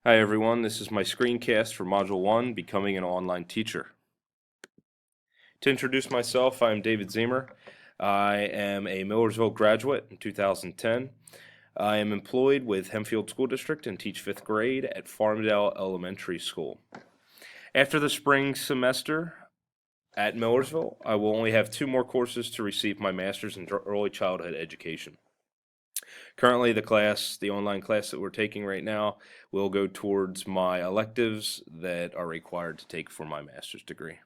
Hi everyone, this is my screencast for Module 1, Becoming an Online Teacher. To introduce myself, I'm David Zemer. I am a Millersville graduate in 2010. I am employed with Hempfield School District and teach 5th grade at Farmdale Elementary School. After the spring semester at Millersville, I will only have 2 more courses to receive my master's in early childhood education. Currently, the online class that we're taking right now, will go towards my electives that are required to take for my master's degree.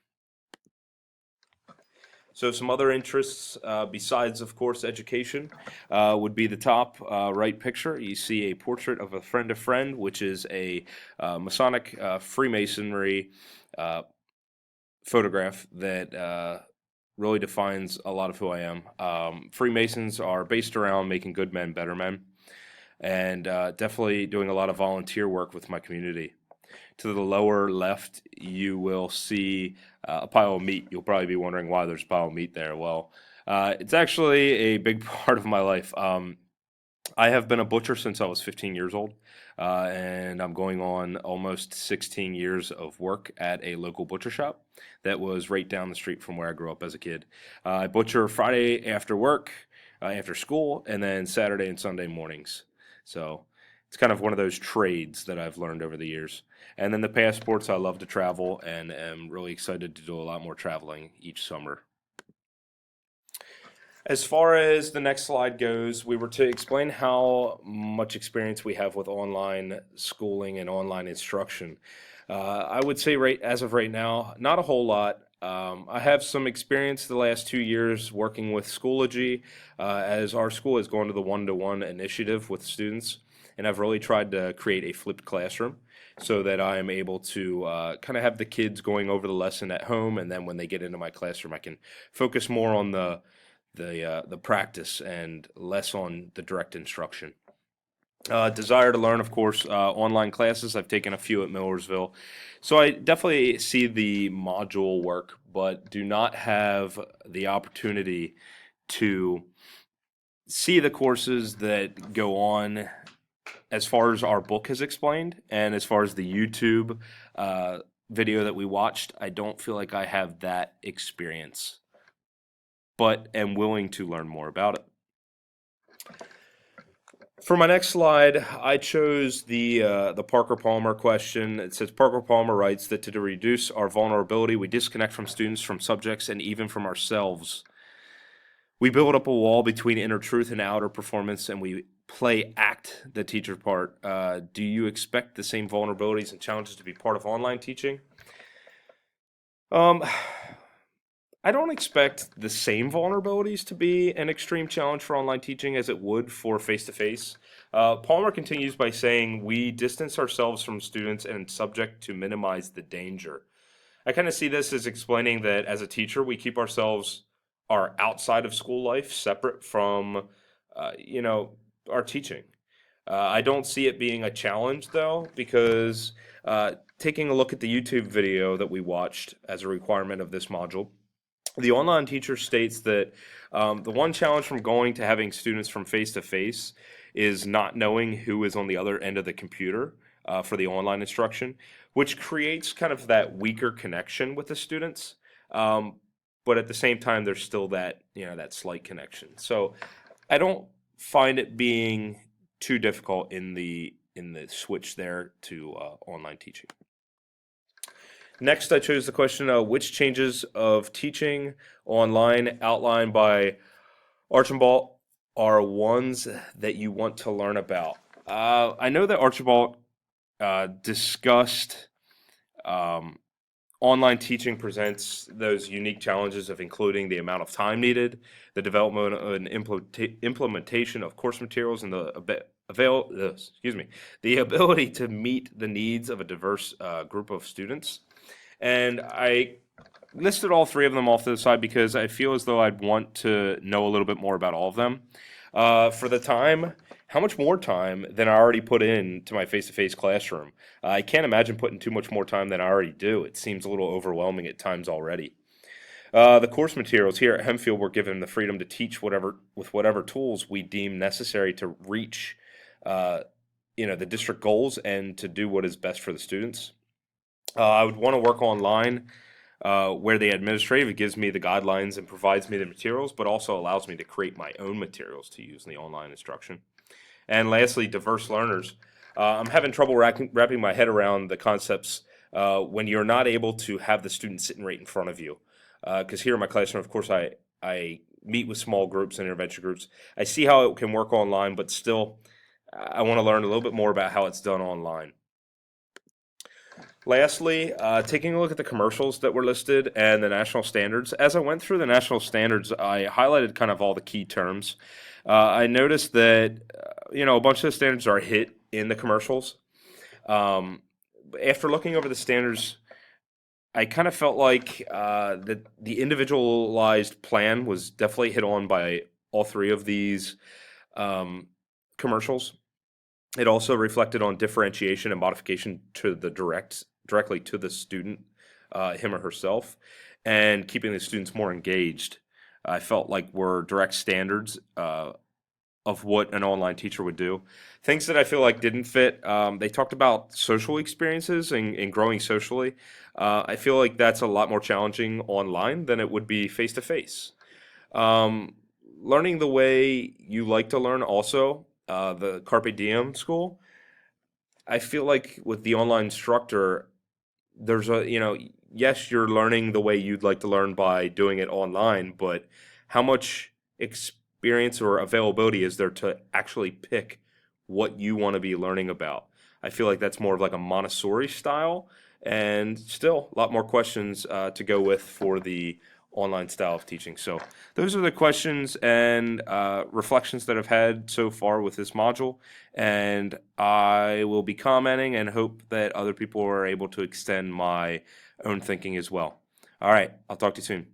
So some other interests besides, of course, education would be the top right picture. You see a portrait of a friend, which is a Masonic Freemasonry photograph that really defines a lot of who I am. Freemasons are based around making good men better men, and definitely doing a lot of volunteer work with my community. To the lower left, you will see a pile of meat. You'll probably be wondering why there's a pile of meat there. Well, it's actually a big part of my life. I have been a butcher since I was 15 years old, and I'm going on almost 16 years of work at a local butcher shop that was right down the street from where I grew up as a kid. I butcher Friday after work, after school, and then Saturday and Sunday mornings. So it's kind of one of those trades that I've learned over the years. And then the passports, I love to travel and am really excited to do a lot more traveling each summer. As far as the next slide goes, we were to explain how much experience we have with online schooling and online instruction. I would say right as of right now, not a whole lot. I have some experience the last 2 years working with Schoology, as our school has gone to the one-to-one initiative with students, and I've really tried to create a flipped classroom so that I am able to kind of have the kids going over the lesson at home, and then when they get into my classroom, I can focus more on the practice and less on the direct instruction. Desire to learn, of course, online classes. I've taken a few at Millersville. So I definitely see the module work, but do not have the opportunity to see the courses that go on as far as our book has explained and as far as the YouTube uh, video that we watched. I don't feel like I have that experience, but am willing to learn more about it. For my next slide, I chose the Parker Palmer question. It says Parker Palmer writes that to reduce our vulnerability, we disconnect from students, from subjects, and even from ourselves. We build up a wall between inner truth and outer performance, and we act the teacher part. Do you expect the same vulnerabilities and challenges to be part of online teaching? Um, I don't expect the same vulnerabilities to be an extreme challenge for online teaching as it would for face to face. Palmer continues by saying, we distance ourselves from students and subject to minimize the danger. I kind of see this as explaining that as a teacher, we keep ourselves, our outside of school life, separate from, you know, our teaching. I don't see it being a challenge though, because taking a look at the YouTube video that we watched as a requirement of this module, the online teacher states that the one challenge from going to having students from face to face is not knowing who is on the other end of the computer for the online instruction, which creates kind of that weaker connection with the students. Um, but at the same time, there's still that, that slight connection. So I don't find it being too difficult in the switch there to online teaching. Next, I chose the question, which changes of teaching online outlined by Archibald are ones that you want to learn about? I know that Archibald discussed um, online teaching presents those unique challenges of including the amount of time needed, the development and implementation of course materials, and the ability to meet the needs of a diverse group of students. And I listed all three of them off to the side because I feel as though I'd want to know a little bit more about all of them. For the time, how much more time than I already put into my face-to-face classroom? I can't imagine putting too much more time than I already do. It seems a little overwhelming at times already. The course materials here at Hempfield were given the freedom to teach whatever with whatever tools we deem necessary to reach uh, the district goals and to do what is best for the students. I would want to work online where the administrative gives me the guidelines and provides me the materials, but also allows me to create my own materials to use in the online instruction. And lastly, diverse learners. I'm having trouble wrapping my head around the concepts when you're not able to have the student sitting right in front of you. Because here in my classroom, of course, I meet with small groups and intervention groups. I see how it can work online, but still, I want to learn a little bit more about how it's done online. Lastly, taking a look at the commercials that were listed and the national standards. As I went through the national standards, I highlighted kind of all the key terms. I noticed that a bunch of the standards are hit in the commercials. Um, After looking over the standards, I kind of felt like the individualized plan was definitely hit on by all three of these um, commercials. It also reflected on differentiation and modification to the directly to the student, him or herself, and keeping the students more engaged. I felt like were direct standards of what an online teacher would do. Things that I feel like didn't fit. They talked about social experiences and growing socially. I feel like that's a lot more challenging online than it would be face to face. Learning the way you like to learn, also, the Carpe Diem school. I feel like with the online instructor, there's yes, you're learning the way you'd like to learn by doing it online, but how much experience or availability is there to actually pick what you want to be learning about? I feel like that's more of like a Montessori style, and still a lot more questions to go with for the online style of teaching. So those are the questions and reflections that I've had so far with this module, and I will be commenting and hope that other people are able to extend my own thinking as well. All right, I'll talk to you soon.